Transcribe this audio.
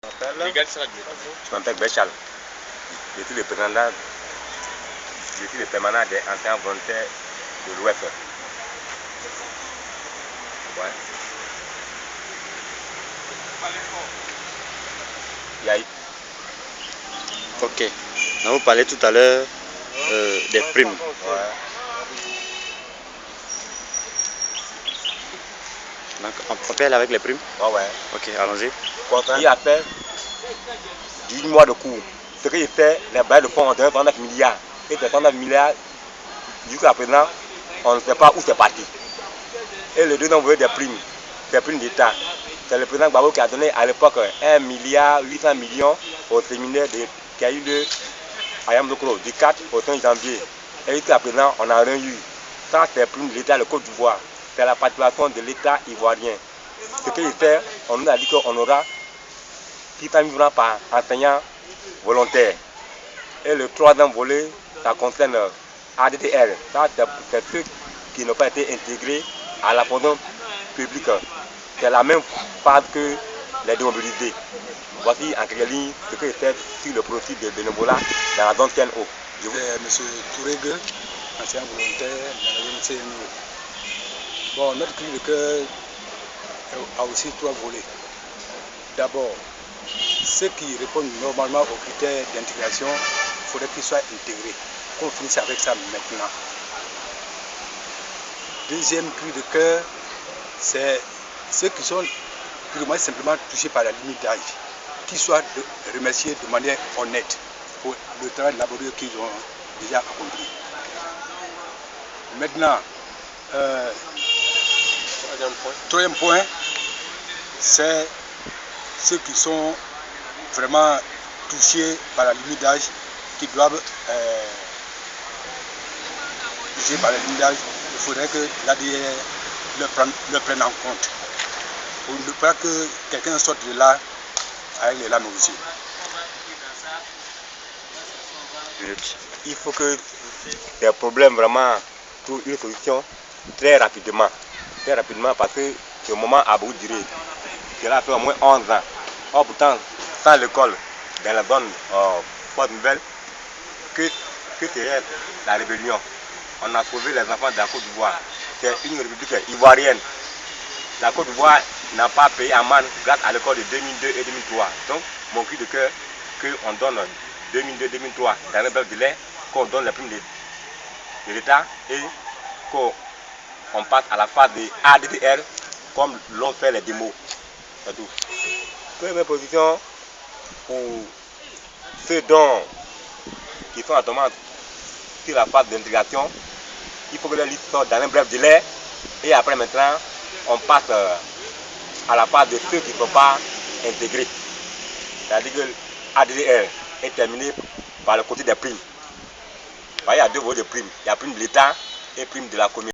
Je m'appelle Béchal. Je suis le président, je suis le permanent des anciens volontaires de l'Ouest. Ouais. Ok. On vous parlait tout à l'heure des primes. Ouais. Donc, on peut aller avec les primes? Ouais. Ok, allons-y. Qui a fait 10 mois de cours. Ce qu'il fait, les bailleurs de fonds ont donné 39 milliards. Et ces 39 milliards, jusqu'à présent, on ne sait pas où c'est parti. Et le deux ont envoyé des primes d'État. C'est le président Gbagbo qui a donné à l'époque 1 milliard 800 millions au séminaire qui a eu lieu à Yamoussoukro du 4 au 5 janvier. Et jusqu'à présent, on n'a rien eu. Ça, c'est primes de l'État, le Côte d'Ivoire. C'est la participation de l'État ivoirien. Ce qu'il fait, on nous a dit qu'on aura 600 000 francs par enseignant volontaire. Et le troisième volet, ça concerne ADDR. Ça, c'est ceux qui n'ont pas été intégrés à la fonction publique. C'est la même phase que les démobilisés. Voici en quelques lignes ce que c'est sur le processus de bénévolat dans la zone TNO. M. Touregue, ancien volontaire dans la zone CNO. Bon, notre cri de cœur a aussi 3 volets. D'abord, ceux qui répondent normalement aux critères d'intégration, il faudrait qu'ils soient intégrés. Qu'on finisse avec ça maintenant. Deuxième cri de cœur, c'est ceux qui sont purement simplement touchés par la limite d'âge, qu'ils soient remerciés de manière honnête pour le travail laborieux qu'ils ont déjà accompli. Maintenant, troisième point, c'est ceux qui sont vraiment touchés par la limite d'âge, qui doivent toucher par la limite d'âge. Il faudrait que l'ADR le prenne en compte pour ne pas que quelqu'un sorte de là avec les lames aussi. Il faut que ces problèmes vraiment trouvent une solution très rapidement. Très rapidement parce que ce moment a beaucoup duré. Cela fait au moins 11 ans. Or pourtant, sans l'école, dans la zone Porte Nouvelle, que serait la rébellion? On a sauvé les enfants de la Côte d'Ivoire. C'est une république ivoirienne. La Côte d'Ivoire n'a pas payé amende grâce à l'école de 2002 et 2003. Donc, mon cri de cœur, qu'on donne 2002-2003 dans le bref délai, qu'on donne les primes de l'État et qu'on passe à la phase de ADDR comme l'ont fait les démos. C'est tout. Première position pour ceux qui sont actuellement sur la phase d'intégration, il faut que les listes sortent dans un bref délai et après maintenant on passe à la phase de ceux qui ne sont pas intégrés. C'est-à-dire que l'ADDR est terminé par le côté des primes. Il y a 2 volets de primes. Il y a prime de l'État et prime de la commune.